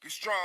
Be strong.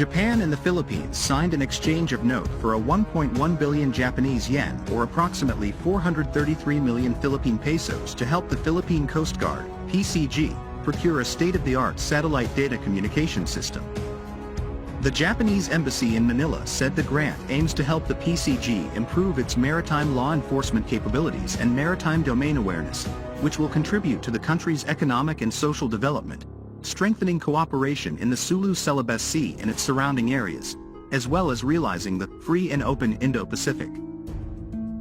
Japan and the Philippines signed an exchange of note for a 1.1 billion Japanese yen or approximately 433 million Philippine pesos to help the Philippine Coast Guard, PCG, procure a state-of-the-art satellite data communication system. The Japanese embassy in Manila said the grant aims to help the PCG improve its maritime law enforcement capabilities and maritime domain awareness, which will contribute to the country's economic and social development, strengthening cooperation in the Sulu-Celebes Sea and its surrounding areas, as well as realizing the free and open Indo-Pacific.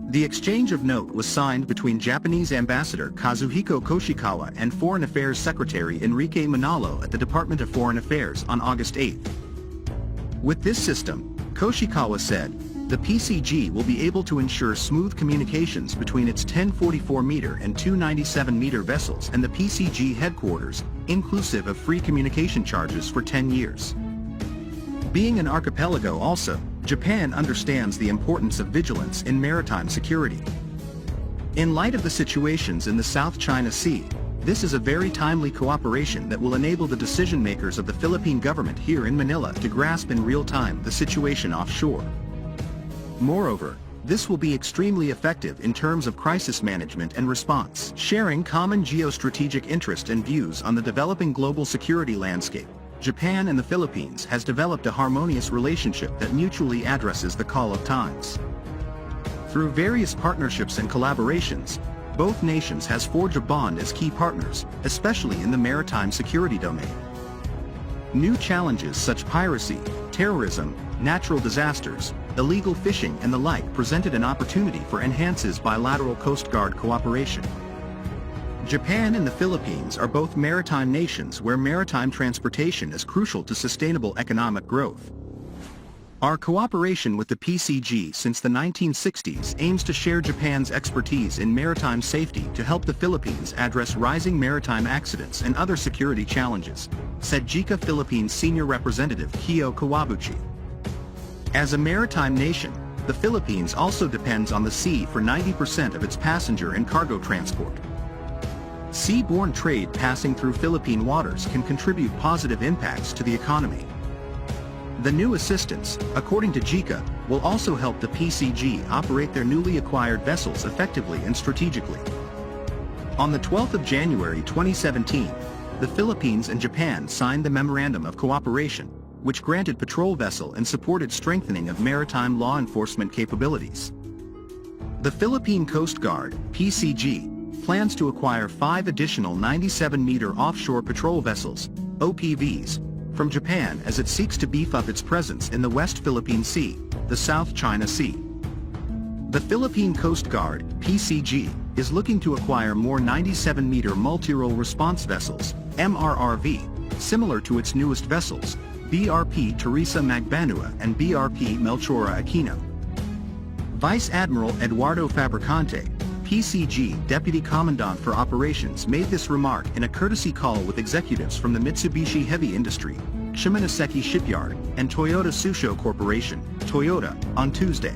The exchange of note was signed between Japanese Ambassador Kazuhiko Koshikawa and Foreign Affairs Secretary Enrique Manalo at the Department of Foreign Affairs on August 8. With this system, Koshikawa said, the PCG will be able to ensure smooth communications between its 1044-meter and 297-meter vessels and the PCG headquarters, inclusive of free communication charges for 10 years. Being an archipelago also, Japan understands the importance of vigilance in maritime security. In light of the situations in the South China Sea, this is a very timely cooperation that will enable the decision-makers of the Philippine government here in Manila to grasp in real time the situation offshore. Moreover, this will be extremely effective in terms of crisis management and response, sharing common geostrategic interest and views on the developing global security landscape. Japan and the Philippines has developed a harmonious relationship that mutually addresses the call of times. Through various partnerships and collaborations, both nations has forged a bond as key partners, especially in the maritime security domain. New challenges such as piracy, terrorism, natural disasters, illegal fishing and the like presented an opportunity for enhances bilateral Coast Guard cooperation. Japan and the Philippines are both maritime nations where maritime transportation is crucial to sustainable economic growth. Our cooperation with the PCG since the 1960s aims to share Japan's expertise in maritime safety to help the Philippines address rising maritime accidents and other security challenges, said JICA Philippines Senior Representative Kyo Kawabuchi. As a maritime nation, the Philippines also depends on the sea for 90% of its passenger and cargo transport. Seaborne trade passing through Philippine waters can contribute positive impacts to the economy. The new assistance, according to JICA, will also help the PCG operate their newly acquired vessels effectively and strategically. On the 12th of January 2017, the Philippines and Japan signed the Memorandum of Cooperation, which granted patrol vessel and supported strengthening of maritime law enforcement capabilities. The Philippine Coast Guard, PCG, plans to acquire 5 additional 97-meter offshore patrol vessels, OPVs, from Japan as it seeks to beef up its presence in the West Philippine Sea, the South China Sea. The Philippine Coast Guard, PCG, is looking to acquire more 97-meter multi-role response vessels, MRRV, similar to its newest vessels, BRP Teresa Magbanua and BRP Melchora Aquino. Vice Admiral Eduardo Fabricante, PCG Deputy Commandant for Operations, made this remark in a courtesy call with executives from the Mitsubishi Heavy Industry, Shimonoseki Shipyard, and Toyota Tsusho Corporation, Toyota, on Tuesday.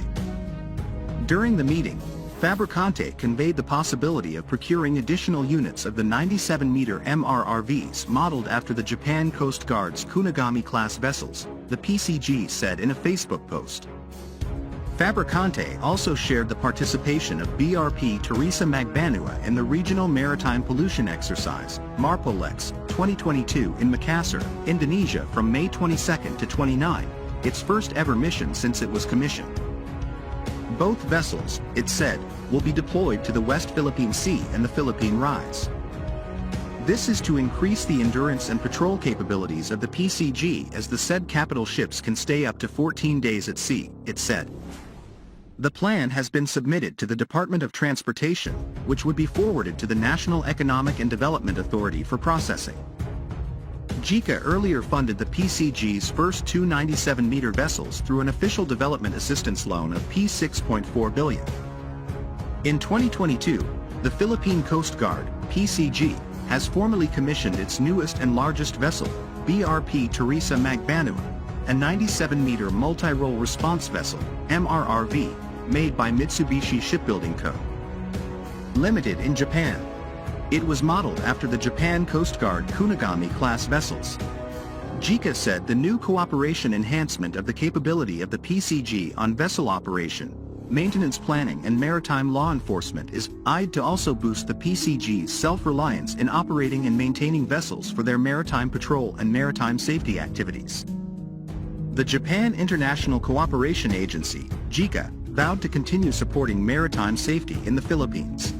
During the meeting, Fabricante conveyed the possibility of procuring additional units of the 97-meter MRRVs modeled after the Japan Coast Guard's Kunigami-class vessels, the PCG said in a Facebook post. Fabricante also shared the participation of BRP Teresa Magbanua in the Regional Maritime Pollution Exercise, MARPOLEX, 2022 in Makassar, Indonesia from May 22 to 29, its first ever mission since it was commissioned. Both vessels, it said, will be deployed to the West Philippine Sea and the Philippine Rise. This is to increase the endurance and patrol capabilities of the PCG as the said capital ships can stay up to 14 days at sea, it said. The plan has been submitted to the Department of Transportation, which would be forwarded to the National Economic and Development Authority for processing. JICA earlier funded the PCG's first 2 97-meter vessels through an official development assistance loan of P6.4 billion. In 2022, The Philippine Coast Guard, PCG, has formally commissioned its newest and largest vessel, BRP Teresa Magbanua, a 97-meter multi-role response vessel, MRRV, made by Mitsubishi Shipbuilding Co. Limited in Japan. It was modeled after the Japan Coast Guard Kunigami-class vessels. JICA said the new cooperation enhancement of the capability of the PCG on vessel operation, maintenance planning and maritime law enforcement is eyed to also boost the PCG's self-reliance in operating and maintaining vessels for their maritime patrol and maritime safety activities. The Japan International Cooperation Agency, JICA, vowed to continue supporting maritime safety in the Philippines.